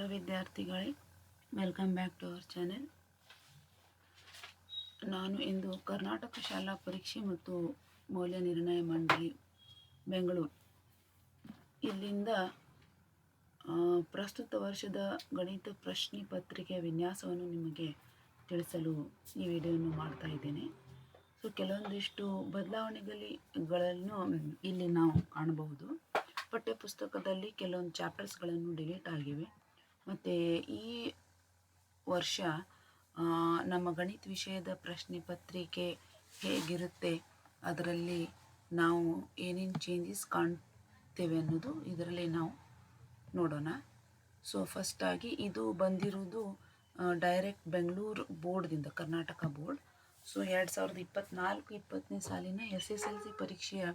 ನಮಸ್ಕಾರ ವಿದ್ಯಾರ್ಥಿಗಳೇ, welcome back to our channel. ನಾನು ಇಂದು ಕರ್ನಾಟಕ ಶಾಲಾ ಪರೀಕ್ಷೆ ಮತ್ತು ಮೌಲ್ಯ ನಿರ್ಣಯ ಮಂಡಳಿ ಬೆಂಗಳೂರು ಇಲ್ಲಿಂದ ಪ್ರಸ್ತುತ ವರ್ಷದ ಗಣಿತ ಪ್ರಶ್ನೆ ಪತ್ರಿಕೆಯ ವಿನ್ಯಾಸವನ್ನು ನಿಮಗೆ ತಿಳಿಸಲು ಈ ವಿಡಿಯೋವನ್ನು ಮಾಡ್ತಾ ಇದ್ದೇನೆ. ಸೊ ಕೆಲವೊಂದಿಷ್ಟು ಬದಲಾವಣೆಗಳನ್ನು ಇಲ್ಲಿ ನಾವು ಕಾಣಬಹುದು. ಪಠ್ಯಪುಸ್ತಕದಲ್ಲಿ ಕೆಲವೊಂದು ಚಾಪ್ಟರ್ಸ್ಗಳನ್ನು ಡಿಲೀಟ್ ಆಗಿವೆ. ಮತ್ತು ಈ ವರ್ಷ ನಮ್ಮ ಗಣಿತ ವಿಷಯದ ಪ್ರಶ್ನೆ ಪತ್ರಿಕೆ ಹೇಗಿರುತ್ತೆ, ಅದರಲ್ಲಿ ನಾವು ಏನೇನು ಚೇಂಜಸ್ ಕಾಣ್ತೇವೆ ಅನ್ನೋದು ಇದರಲ್ಲಿ ನಾವು ನೋಡೋಣ. ಸೊ ಫಸ್ಟಾಗಿ ಇದು ಬಂದಿರೋದು ಡೈರೆಕ್ಟ್ ಬೆಂಗಳೂರು ಬೋರ್ಡ್ದಿಂದ, ಕರ್ನಾಟಕ ಬೋರ್ಡ್. ಸೊ 2024-20 ಸಾಲಿನ SSLC ಪರೀಕ್ಷೆಯ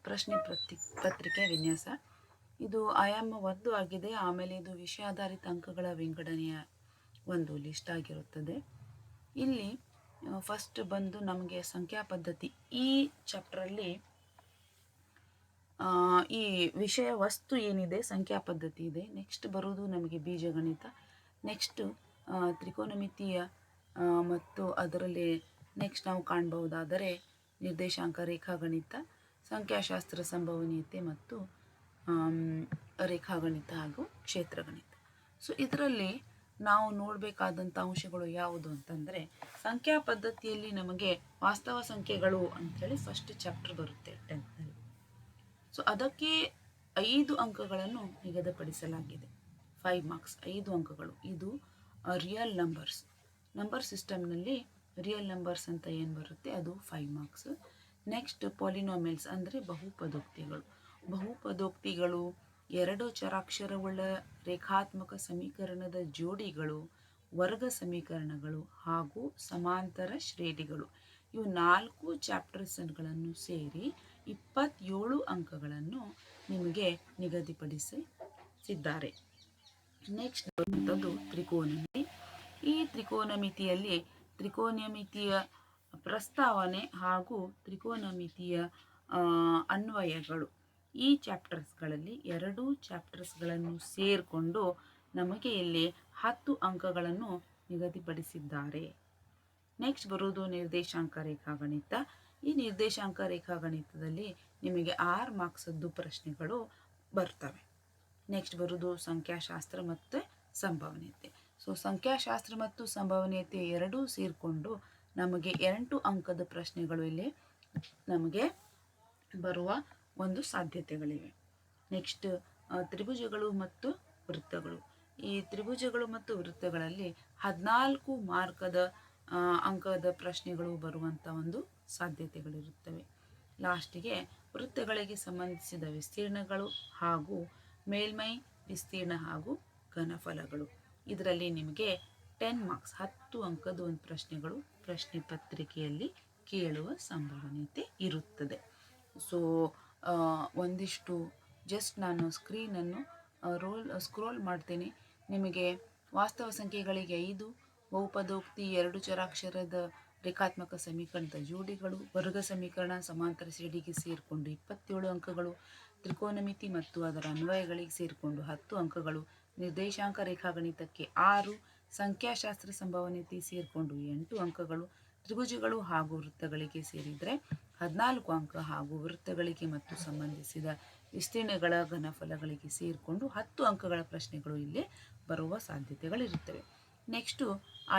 ಪ್ರಶ್ನೆ ಪತ್ರಿಕೆ ವಿನ್ಯಾಸ. ಇದು ಆಯಾಮ 1 ಆಗಿದೆ. ಆಮೇಲೆ ಇದು ವಿಷಯ ಆಧಾರಿತ ಅಂಕಗಳ ವಿಂಗಡಣೆಯ ಒಂದು ಲಿಸ್ಟ್ ಆಗಿರುತ್ತದೆ. ಇಲ್ಲಿ ಫಸ್ಟ್ ಬಂದು ನಮಗೆ ಸಂಖ್ಯಾ ಪದ್ಧತಿ. ಈ ಚಾಪ್ಟ್ರಲ್ಲಿ ಈ ವಿಷಯ ವಸ್ತು ಏನಿದೆ ಸಂಖ್ಯಾ ಪದ್ಧತಿ ಇದೆ. ನೆಕ್ಸ್ಟ್ ಬರೋದು ನಮಗೆ ಬೀಜಗಣಿತ, ನೆಕ್ಸ್ಟ್ ತ್ರಿಕೋನಮಿತಿಯ ಮತ್ತು ಅದರಲ್ಲಿ ನೆಕ್ಸ್ಟ್ ನಾವು ಕಾಣಬಹುದಾದರೆ ನಿರ್ದೇಶಾಂಕ ರೇಖಾಗಣಿತ, ಸಂಖ್ಯಾಶಾಸ್ತ್ರ ಸಂಭವನೀಯತೆ ಮತ್ತು ರೇಖಾಗಣಿತ ಹಾಗೂ ಕ್ಷೇತ್ರಗಣಿತ. ಸೊ ಇದರಲ್ಲಿ ನಾವು ನೋಡಬೇಕಾದಂಥ ಅಂಶಗಳು ಯಾವುದು ಅಂತಂದರೆ, ಸಂಖ್ಯಾ ಪದ್ಧತಿಯಲ್ಲಿ ನಮಗೆ ವಾಸ್ತವ ಸಂಖ್ಯೆಗಳು ಅಂಥೇಳಿ ಫಸ್ಟ್ ಚಾಪ್ಟರ್ ಬರುತ್ತೆ 10th. ಸೊ ಅದಕ್ಕೆ 5 ಅಂಕಗಳನ್ನು ನಿಗದಿಪಡಿಸಲಾಗಿದೆ. 5 ಮಾರ್ಕ್ಸ್, 5 ಅಂಕಗಳು. ಇದು ರಿಯಲ್ ನಂಬರ್ ಸಿಸ್ಟಮ್ನಲ್ಲಿ ರಿಯಲ್ ನಂಬರ್ಸ್ ಅಂತ ಏನು ಬರುತ್ತೆ ಅದು 5 ಮಾರ್ಕ್ಸ್. ನೆಕ್ಸ್ಟ್ ಪಾಲಿನಾಮಿಯಲ್ಸ್ ಅಂದರೆ ಬಹುಪದೋಕ್ತಿಗಳು, 2 ಚರಾಕ್ಷರವುಳ್ಳ ರೇಖಾತ್ಮಕ ಸಮೀಕರಣದ ಜೋಡಿಗಳು, ವರ್ಗ ಸಮೀಕರಣಗಳು ಹಾಗೂ ಸಮಾಂತರ ಶ್ರೇಣಿಗಳು. ಇವು 4 ಚಾಪ್ಟರ್ಸ್ಗಳನ್ನು ಸೇರಿ 27 ಅಂಕಗಳನ್ನು ನಿಮಗೆ ನಿಗದಿಪಡಿಸಿದ್ದಾರೆ. ನೆಕ್ಸ್ಟ್ ಬರುವಂಥದ್ದು ತ್ರಿಕೋನಮಿತಿ. ಈ ತ್ರಿಕೋನಮಿತಿಯಲ್ಲಿ ತ್ರಿಕೋನಮಿತಿಯ ಪ್ರಸ್ತಾವನೆ ಹಾಗೂ ತ್ರಿಕೋನಮಿತಿಯ ಅನ್ವಯಗಳು, ಈ ಚಾಪ್ಟರ್ಸ್ಗಳಲ್ಲಿ 2 ಚಾಪ್ಟರ್ಸ್ಗಳನ್ನು ಸೇರಿಕೊಂಡು ನಮಗೆ ಇಲ್ಲಿ 10 ಅಂಕಗಳನ್ನು ನಿಗದಿಪಡಿಸಿದ್ದಾರೆ. ನೆಕ್ಸ್ಟ್ ಬರೋದು ನಿರ್ದೇಶಾಂಕ ರೇಖಾಗಣಿತ. ಈ ನಿರ್ದೇಶಾಂಕ ರೇಖಾಗಣಿತದಲ್ಲಿ ನಿಮಗೆ 6 ಮಾರ್ಕ್ಸದ್ದು ಪ್ರಶ್ನೆಗಳು ಬರ್ತವೆ. ನೆಕ್ಸ್ಟ್ ಬರೋದು ಸಂಖ್ಯಾಶಾಸ್ತ್ರ ಮತ್ತು ಸಂಭವನೀಯತೆ. ಸೊ ಸಂಖ್ಯಾಶಾಸ್ತ್ರ ಮತ್ತು ಸಂಭವನೀಯತೆ ಎರಡೂ ಸೇರಿಕೊಂಡು ನಮಗೆ 8 ಅಂಕದ ಪ್ರಶ್ನೆಗಳು ಇಲ್ಲಿ ನಮಗೆ ಬರುವ ಒಂದು ಸಾಧ್ಯತೆಗಳಿವೆ. ನೆಕ್ಸ್ಟ್ ತ್ರಿಭುಜಗಳು ಮತ್ತು ವೃತ್ತಗಳು. ಈ ತ್ರಿಭುಜಗಳು ಮತ್ತು ವೃತ್ತಗಳಲ್ಲಿ 14 ಮಾರ್ಕದ ಅಂಕದ ಪ್ರಶ್ನೆಗಳು ಬರುವಂಥ ಒಂದು ಸಾಧ್ಯತೆಗಳಿರುತ್ತವೆ. ಲಾಸ್ಟಿಗೆ ವೃತ್ತಗಳಿಗೆ ಸಂಬಂಧಿಸಿದ ವಿಸ್ತೀರ್ಣಗಳು ಹಾಗೂ ಮೇಲ್ಮೈ ವಿಸ್ತೀರ್ಣ ಹಾಗೂ ಘನಫಲಗಳು. ಇದರಲ್ಲಿ ನಿಮಗೆ 10 ಮಾರ್ಕ್ಸ್ 10 ಅಂಕದ ಒಂದು ಪ್ರಶ್ನೆಗಳು ಪ್ರಶ್ನೆ ಪತ್ರಿಕೆಯಲ್ಲಿ ಕೇಳುವ ಸಂಭವನೀಯತೆ ಇರುತ್ತದೆ. ಸೊ ಒಂದಿಷ್ಟು ಜಸ್ಟ್ ನಾನು ಸ್ಕ್ರೀನನ್ನು ಸ್ಕ್ರೋಲ್ ಮಾಡ್ತೀನಿ. ನಿಮಗೆ ವಾಸ್ತವ ಸಂಖ್ಯೆಗಳಿಗೆ 5, ಬಹುಪದೋಕ್ತಿ 2 ಚರಾಕ್ಷರದ ರೇಖಾತ್ಮಕ ಸಮೀಕರಣದ ಜೋಡಿಗಳು, ವರ್ಗ ಸಮೀಕರಣ ಸಮಾಂತರ ಶ್ರೇಣಿಗೆ ಸೇರಿಕೊಂಡು 27 ಅಂಕಗಳು, ತ್ರಿಕೋನಮಿತಿ ಮತ್ತು ಅದರ ಅನ್ವಯಗಳಿಗೆ ಸೇರಿಕೊಂಡು 10 ಅಂಕಗಳು, ನಿರ್ದೇಶಾಂಕ ರೇಖಾಗಣಿತಕ್ಕೆ 6, ಸಂಖ್ಯಾಶಾಸ್ತ್ರ ಸಂಭವನೀಯತೆ ಸೇರಿಕೊಂಡು 8 ಅಂಕಗಳು, ತ್ರಿಭುಜಗಳು ಹಾಗೂ ವೃತ್ತಗಳಿಗೆ ಸೇರಿದರೆ 14 ಅಂಕ ಹಾಗೂ ವೃತ್ತಗಳಿಗೆ ಮತ್ತು ಸಂಬಂಧಿಸಿದ ವಿಸ್ತೀರ್ಣಗಳ ಘನಫಲಗಳಿಗೆ ಸೇರಿಕೊಂಡು 10 ಅಂಕಗಳ ಪ್ರಶ್ನೆಗಳು ಇಲ್ಲಿ ಬರುವ ಸಾಧ್ಯತೆಗಳಿರುತ್ತವೆ. ನೆಕ್ಸ್ಟು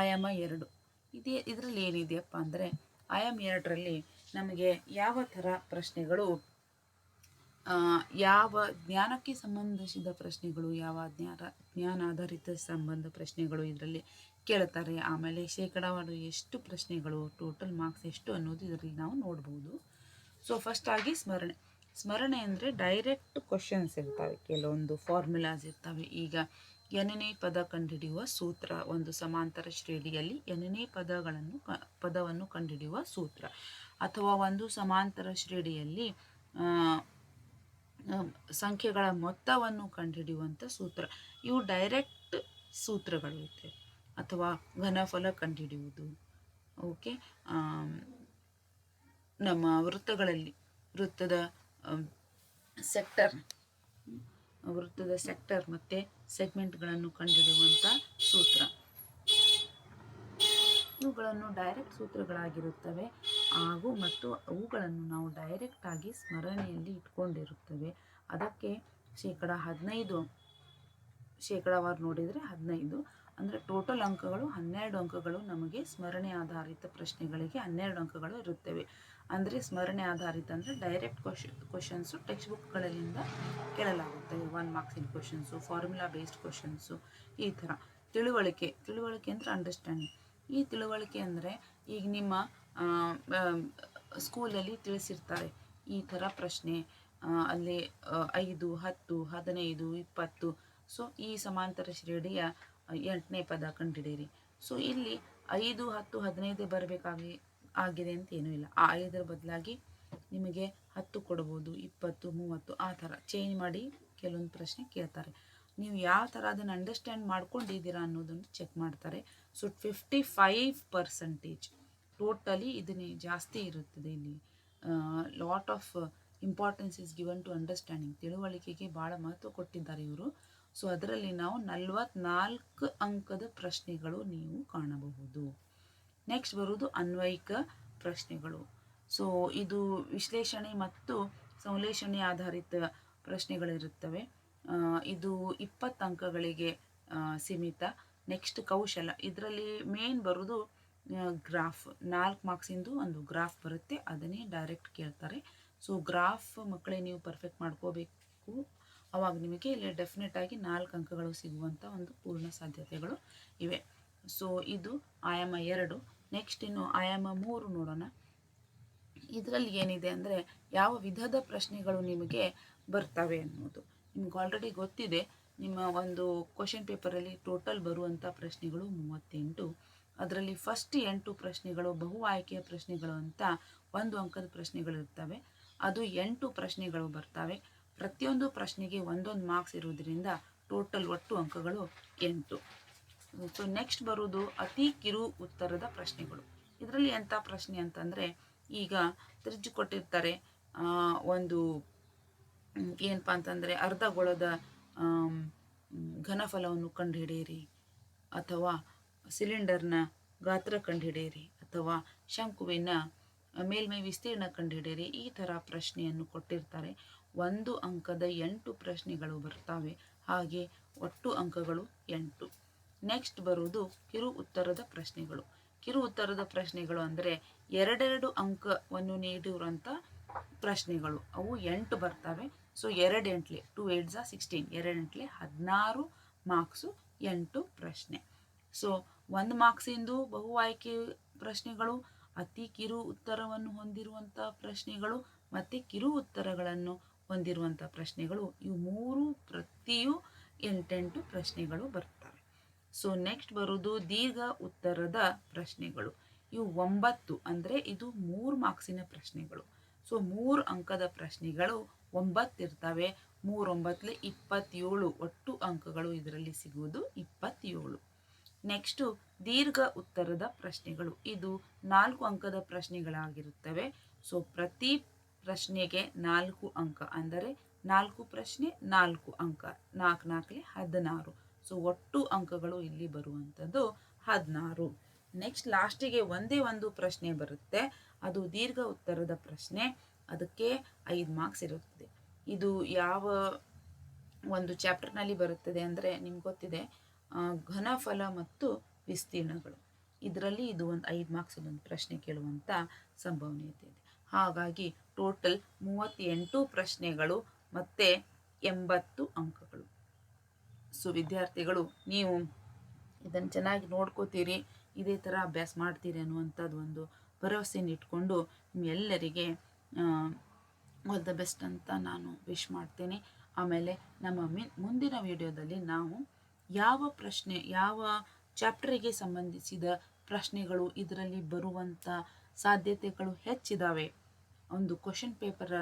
ಆಯಾಮ 2. ಇದರಲ್ಲಿ ಏನಿದೆಯಪ್ಪ ಅಂದರೆ, ಆಯಾಮ 2ರಲ್ಲಿ ನಮಗೆ ಯಾವ ಥರ ಪ್ರಶ್ನೆಗಳು, ಯಾವ ಜ್ಞಾನಕ್ಕೆ ಸಂಬಂಧಿಸಿದ ಪ್ರಶ್ನೆಗಳು, ಯಾವ ಜ್ಞಾನಾಧಾರಿತ ಸಂಬಂಧ ಪ್ರಶ್ನೆಗಳು ಇದರಲ್ಲಿ ಕೇಳ್ತಾರೆ. ಆಮೇಲೆ ಶೇಕಡಾವಾರು ಎಷ್ಟು ಪ್ರಶ್ನೆಗಳು, ಟೋಟಲ್ ಮಾರ್ಕ್ಸ್ ಎಷ್ಟು ಅನ್ನೋದು ಇದರಲ್ಲಿ ನಾವು ನೋಡ್ಬೋದು. ಸೊ ಫಸ್ಟಾಗಿ ಸ್ಮರಣೆ ಅಂದರೆ ಡೈರೆಕ್ಟ್ ಕ್ವಶನ್ಸ್ ಇರ್ತವೆ, ಕೆಲವೊಂದು ಫಾರ್ಮುಲಾಸ್ ಇರ್ತವೆ. ಈಗ ಎನ್ನೇ ಪದ ಕಂಡುಹಿಡಿಯುವ ಸೂತ್ರ, ಒಂದು ಸಮಾಂತರ ಶ್ರೇಣಿಯಲ್ಲಿ ಎನ್ನೇ ಪದವನ್ನು ಕಂಡುಹಿಡಿಯುವ ಸೂತ್ರ, ಅಥವಾ ಒಂದು ಸಮಾಂತರ ಶ್ರೇಣಿಯಲ್ಲಿ ಸಂಖ್ಯೆಗಳ ಮೊತ್ತವನ್ನು ಕಂಡುಹಿಡಿಯುವಂಥ ಸೂತ್ರ. ಇವು ಡೈರೆಕ್ಟ್ ಸೂತ್ರಗಳು ಇರ್ತವೆ. ಅಥವಾ ಘನಫಲ ಕಂಡುಹಿಡಿಯುವುದು. ಓಕೆ, ನಮ್ಮ ವೃತ್ತದ ಸೆಕ್ಟರ್ ವೃತ್ತದ ಸೆಕ್ಟರ್ ಮತ್ತು ಸೆಗ್ಮೆಂಟ್ಗಳನ್ನು ಕಂಡುಹಿಡಿಯುವಂಥ ಸೂತ್ರ. ಇವುಗಳನ್ನು ಡೈರೆಕ್ಟ್ ಸೂತ್ರಗಳಾಗಿರುತ್ತವೆ ಮತ್ತು ಅವುಗಳನ್ನು ನಾವು ಡೈರೆಕ್ಟಾಗಿ ಸ್ಮರಣೆಯಲ್ಲಿ ಇಟ್ಕೊಂಡಿರುತ್ತವೆ. ಅದಕ್ಕೆ ಶೇಕಡಾವಾರು ನೋಡಿದರೆ 15 ಅಂದರೆ ಟೋಟಲ್ ಅಂಕಗಳು 12 ಅಂಕಗಳು ನಮಗೆ ಸ್ಮರಣೆ ಆಧಾರಿತ ಪ್ರಶ್ನೆಗಳಿಗೆ 12 ಅಂಕಗಳು ಇರುತ್ತವೆ. ಅಂದರೆ ಸ್ಮರಣೆ ಆಧಾರಿತ ಅಂದರೆ ಡೈರೆಕ್ಟ್ ಕ್ವಶನ್ಸು ಟೆಕ್ಸ್ಟ್ ಬುಕ್ಗಳಿಂದ ಕೇಳಲಾಗುತ್ತವೆ. 1 ಮಾರ್ಕ್ಸಿನ ಕ್ವಶನ್ಸು, ಫಾರ್ಮುಲಾ ಬೇಸ್ಡ್ ಕ್ವಶನ್ಸು, ಈ ಥರ. ತಿಳುವಳಿಕೆ ಅಂದರೆ ಅಂಡರ್ಸ್ಟ್ಯಾಂಡಿಂಗ್. ಈ ತಿಳುವಳಿಕೆ ಅಂದರೆ ಈಗ ನಿಮ್ಮ ಸ್ಕೂಲಲ್ಲಿ ತಿಳಿಸಿರ್ತಾರೆ ಈ ಥರ ಪ್ರಶ್ನೆ, ಅಲ್ಲಿ 5, 10, 15, 20. ಸೊ ಈ ಸಮಾಂತರ ಶ್ರೇಣಿಯ 8ನೇ ಪದ ಕಂಡುಹಿಡಿಯಿರಿ. ಸೊ ಇಲ್ಲಿ 5, 10, 15 ಆಗಿದೆ ಅಂತ ಏನೂ ಇಲ್ಲ. ಆ 5ರ ಬದಲಾಗಿ ನಿಮಗೆ 10 ಕೊಡ್ಬೋದು, 20, 30 ಆ ಥರ ಚೇಂಜ್ ಮಾಡಿ ಕೆಲವೊಂದು ಪ್ರಶ್ನೆ ಕೇಳ್ತಾರೆ. ನೀವು ಯಾವ ಥರ ಅದನ್ನು ಅಂಡರ್ಸ್ಟ್ಯಾಂಡ್ ಮಾಡ್ಕೊಂಡಿದ್ದೀರಾ ಅನ್ನೋದನ್ನು ಚೆಕ್ ಮಾಡ್ತಾರೆ. ಸೊ 55% ಟೋಟಲಿ ಇದನ್ನೇ ಜಾಸ್ತಿ ಇರುತ್ತದೆ ಇಲ್ಲಿ. Lot of importance is given to understanding. ತಿಳುವಳಿಕೆಗೆ ಭಾಳ ಮಹತ್ವ ಕೊಟ್ಟಿದ್ದಾರೆ ಇವರು. ಸೊ ಅದರಲ್ಲಿ ನಾವು 44 ಅಂಕದ ಪ್ರಶ್ನೆಗಳು ನೀವು ಕಾಣಬಹುದು. ನೆಕ್ಸ್ಟ್ ಬರುವುದು ಅನ್ವಯಿಕ ಪ್ರಶ್ನೆಗಳು. ಸೊ ಇದು ವಿಶ್ಲೇಷಣೆ ಮತ್ತು ಸಂಶ್ಲೇಷಣೆ ಆಧಾರಿತ ಪ್ರಶ್ನೆಗಳಿರುತ್ತವೆ. ಇದು 20 ಅಂಕಗಳಿಗೆ ಸೀಮಿತ. ನೆಕ್ಸ್ಟ್ ಕೌಶಲ. ಇದರಲ್ಲಿ ಮೇನ್ ಬರೋದು ಗ್ರಾಫ್. 4 ಮಾರ್ಕ್ಸಿಂದು ಒಂದು ಗ್ರಾಫ್ ಬರುತ್ತೆ, ಅದನ್ನೇ ಡೈರೆಕ್ಟ್ ಕೇಳ್ತಾರೆ. ಸೊ ಗ್ರಾಫ್ ಮಕ್ಕಳೇ ನೀವು ಪರ್ಫೆಕ್ಟ್ ಮಾಡ್ಕೋಬೇಕು. ಅವಾಗ ನಿಮಗೆ ಇಲ್ಲಿ ಡೆಫಿನೆಟ್ ಆಗಿ 4 ಅಂಕಗಳು ಸಿಗುವಂಥ ಒಂದು ಪೂರ್ಣ ಸಾಧ್ಯತೆಗಳು ಇವೆ. ಸೊ ಇದು ಆಯಾಮ 2. ನೆಕ್ಸ್ಟ್ ಇನ್ನು ಆಯಾಮ 3 ನೋಡೋಣ. ಇದರಲ್ಲಿ ಏನಿದೆ ಅಂದರೆ ಯಾವ ವಿಧದ ಪ್ರಶ್ನೆಗಳು ನಿಮಗೆ ಬರ್ತವೆ ಅನ್ನೋದು ನಿಮ್ಗೆ ಆಲ್ರೆಡಿ ಗೊತ್ತಿದೆ. ನಿಮ್ಮ ಒಂದು ಕ್ವಶನ್ ಪೇಪರಲ್ಲಿ ಟೋಟಲ್ ಬರುವಂಥ ಪ್ರಶ್ನೆಗಳು 38. ಅದರಲ್ಲಿ ಫಸ್ಟ್ 8 ಪ್ರಶ್ನೆಗಳು ಬಹು ಆಯ್ಕೆಯ ಪ್ರಶ್ನೆಗಳು ಅಂತ 1 ಅಂಕದ ಪ್ರಶ್ನೆಗಳಿರ್ತವೆ. ಅದು 8 ಪ್ರಶ್ನೆಗಳು ಬರ್ತವೆ. ಪ್ರತಿಯೊಂದು ಪ್ರಶ್ನೆಗೆ 1 ಮಾರ್ಕ್ಸ್ ಇರೋದ್ರಿಂದ ಟೋಟಲ್ ಒಟ್ಟು ಅಂಕಗಳು 8. ಸೊ ನೆಕ್ಸ್ಟ್ ಬರೋದು ಅತಿ ಕಿರು ಉತ್ತರದ ಪ್ರಶ್ನೆಗಳು. ಇದರಲ್ಲಿ ಎಂಥ ಪ್ರಶ್ನೆ ಅಂತಂದರೆ, ಈಗ ತ್ರಿಜ್ಯ ಕೊಟ್ಟಿರ್ತಾರೆ, ಒಂದು ಏನಪ್ಪ ಅಂತಂದರೆ ಅರ್ಧಗೋಳದ ಘನಫಲವನ್ನು ಕಂಡುಹಿಡಿಯಿರಿ, ಅಥವಾ ಸಿಲಿಂಡರ್ನ ಗಾತ್ರ ಕಂಡುಹಿಡಿಯಿರಿ, ಅಥವಾ ಶಂಕುವಿನ ಮೇಲ್ಮೈ ವಿಸ್ತೀರ್ಣ ಕಂಡುಹಿಡಿಯಿರಿ. ಈ ಥರ ಪ್ರಶ್ನೆಯನ್ನು ಕೊಟ್ಟಿರ್ತಾರೆ. 1 ಅಂಕದ 8 ಪ್ರಶ್ನೆಗಳು ಬರ್ತವೆ. ಹಾಗೆ ಒಟ್ಟು ಅಂಕಗಳು 8. ನೆಕ್ಸ್ಟ್ ಬರುವುದು ಕಿರು ಉತ್ತರದ ಪ್ರಶ್ನೆಗಳು. ಕಿರು ಉತ್ತರದ ಪ್ರಶ್ನೆಗಳು ಅಂದರೆ 2 ಅಂಕವನ್ನು ನೀಡಿರುವಂಥ ಪ್ರಶ್ನೆಗಳು. ಅವು 8 ಬರ್ತವೆ. ಸೊ 2 8 2 8 16, 2 8 16 ಮಾರ್ಕ್ಸು, 8 ಪ್ರಶ್ನೆ. ಸೊ 1 ಮಾರ್ಕ್ಸಿಂದು ಬಹು ಆಯ್ಕೆ ಪ್ರಶ್ನೆಗಳು, ಅತಿ ಕಿರು ಉತ್ತರವನ್ನು ಹೊಂದಿರುವಂಥ ಪ್ರಶ್ನೆಗಳು ಮತ್ತು ಕಿರು ಉತ್ತರಗಳನ್ನು ಹೊಂದಿರುವಂಥ ಪ್ರಶ್ನೆಗಳು. ಇವು 3 ಪ್ರತಿಯೂ 8 ಪ್ರಶ್ನೆಗಳು ಬರ್ತವೆ. ಸೊ ನೆಕ್ಸ್ಟ್ ಬರೋದು ದೀರ್ಘ ಉತ್ತರದ ಪ್ರಶ್ನೆಗಳು. ಇವು 9, ಅಂದರೆ ಇದು 3 ಮಾರ್ಕ್ಸಿನ ಪ್ರಶ್ನೆಗಳು. ಸೊ 3 ಅಂಕದ ಪ್ರಶ್ನೆಗಳು 9 ಇರ್ತವೆ. 3 9 27, ಒಟ್ಟು ಅಂಕಗಳು ಇದರಲ್ಲಿ ಸಿಗುವುದು 27. ನೆಕ್ಸ್ಟು ದೀರ್ಘ ಉತ್ತರದ ಪ್ರಶ್ನೆಗಳು. ಇದು 4 ಅಂಕದ ಪ್ರಶ್ನೆಗಳಾಗಿರುತ್ತವೆ. ಸೊ ಪ್ರತಿ ಪ್ರಶ್ನೆಗೆ 4 ಅಂಕ, ಅಂದರೆ 4 ಪ್ರಶ್ನೆ 4 ಅಂಕ, 4 4 16. ಸೊ ಒಟ್ಟು ಅಂಕಗಳು ಇಲ್ಲಿ ಬರುವಂಥದ್ದು 16. ನೆಕ್ಸ್ಟ್ ಲಾಸ್ಟಿಗೆ ಒಂದೇ ಒಂದು ಪ್ರಶ್ನೆ ಬರುತ್ತೆ, ಅದು ದೀರ್ಘ ಉತ್ತರದ ಪ್ರಶ್ನೆ. ಅದಕ್ಕೆ 5 ಮಾರ್ಕ್ಸ್ ಇರುತ್ತದೆ. ಇದು ಯಾವ ಒಂದು ಚಾಪ್ಟರ್ನಲ್ಲಿ ಬರುತ್ತದೆ ಅಂದರೆ ನಿಮ್ಗೆ ಗೊತ್ತಿದೆ, ಘನಫಲ ಮತ್ತು ವಿಸ್ತೀರ್ಣಗಳು. ಇದರಲ್ಲಿ ಇದು ಒಂದು 5 ಮಾರ್ಕ್ಸ್ ಒಂದು ಪ್ರಶ್ನೆ ಕೇಳುವಂಥ ಸಂಭವನೀಯತೆ ಇದೆ. ಹಾಗಾಗಿ ಟೋಟಲ್ 38 ಪ್ರಶ್ನೆಗಳು ಮತ್ತು 80 ಅಂಕಗಳು. ಸೊ ವಿದ್ಯಾರ್ಥಿಗಳು, ನೀವು ಇದನ್ನು ಚೆನ್ನಾಗಿ ನೋಡ್ಕೋತೀರಿ, ಇದೇ ಥರ ಅಭ್ಯಾಸ ಮಾಡ್ತೀರಿ ಅನ್ನುವಂಥದ್ದು ಒಂದು ಭರವಸೆಯನ್ನು ಇಟ್ಕೊಂಡು ನಿಮ್ಮೆಲ್ಲರಿಗೆ ಆಲ್ ದ ಬೆಸ್ಟ್ ಅಂತ ನಾನು ವಿಶ್ ಮಾಡ್ತೇನೆ. ಆಮೇಲೆ ನಮ್ಮ ಮುಂದಿನ ವಿಡಿಯೋದಲ್ಲಿ ನಾವು ಯಾವ ಚಾಪ್ಟರಿಗೆ ಸಂಬಂಧಿಸಿದ ಪ್ರಶ್ನೆಗಳು ಇದರಲ್ಲಿ ಬರುವಂಥ ಸಾಧ್ಯತೆಗಳು ಹೆಚ್ಚಿದ್ದಾವೆ, ಒಂದು ಕ್ವಶನ್ ಪೇಪರ್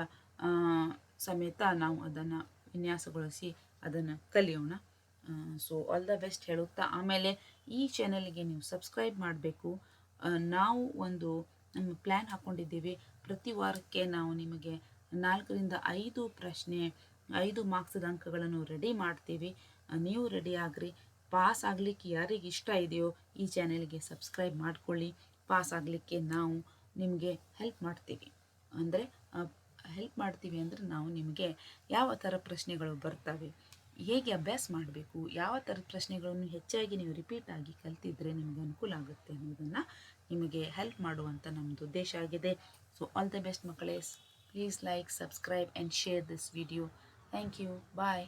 ಸಮೇತ ನಾವು ಅದನ್ನು ವಿನ್ಯಾಸಗೊಳಿಸಿ ಅದನ್ನು ಕಲಿಯೋಣ. ಸೊ ಆಲ್ ದ ಬೆಸ್ಟ್ ಹೇಳುತ್ತಾ, ಆಮೇಲೆ ಈ ಚಾನಲ್ಗೆ ನೀವು ಸಬ್ಸ್ಕ್ರೈಬ್ ಮಾಡಬೇಕು. ನಾವು ಒಂದು ನಮ್ಮ ಪ್ಲ್ಯಾನ್ ಹಾಕ್ಕೊಂಡಿದ್ದೀವಿ. ಪ್ರತಿ ವಾರಕ್ಕೆ ನಾವು ನಿಮಗೆ 4 ರಿಂದ 5 ಪ್ರಶ್ನೆ 5 ಮಾರ್ಕ್ಸ್ದ ಅಂಕಗಳನ್ನು ರೆಡಿ ಮಾಡ್ತೀವಿ. ನೀವು ರೆಡಿ ಆಗ್ರಿ. ಪಾಸ್ ಆಗಲಿಕ್ಕೆ ಯಾರಿಗೆ ಇಷ್ಟ ಇದೆಯೋ ಈ ಚಾನೆಲ್ಗೆ ಸಬ್ಸ್ಕ್ರೈಬ್ ಮಾಡ್ಕೊಳ್ಳಿ. ಪಾಸ್ ಆಗಲಿಕ್ಕೆ ನಾವು ನಿಮಗೆ ಹೆಲ್ಪ್ ಮಾಡ್ತೀವಿ. ಅಂದರೆ ಹೆಲ್ಪ್ ಮಾಡ್ತೀವಿ ಅಂದರೆ ನಾವು ನಿಮಗೆ ಯಾವ ಥರ ಪ್ರಶ್ನೆಗಳು ಬರ್ತವೆ, ಹೇಗೆ ಅಭ್ಯಾಸ ಮಾಡಬೇಕು, ಯಾವ ಥರದ ಪ್ರಶ್ನೆಗಳನ್ನು ಹೆಚ್ಚಾಗಿ ನೀವು ರಿಪೀಟ್ ಆಗಿ ಕಲ್ತಿದ್ರೆ ನಿಮಗೆ ಅನುಕೂಲ ಆಗುತ್ತೆ ಅನ್ನೋದನ್ನು ನಿಮಗೆ ಹೆಲ್ಪ್ ಮಾಡುವಂಥ ನಮ್ಮದು ಉದ್ದೇಶ ಆಗಿದೆ. ಸೊ ಆಲ್ ದ ಬೆಸ್ಟ್ ಮಕ್ಕಳೇ. Please like, subscribe and share this video. Thank you. Bye.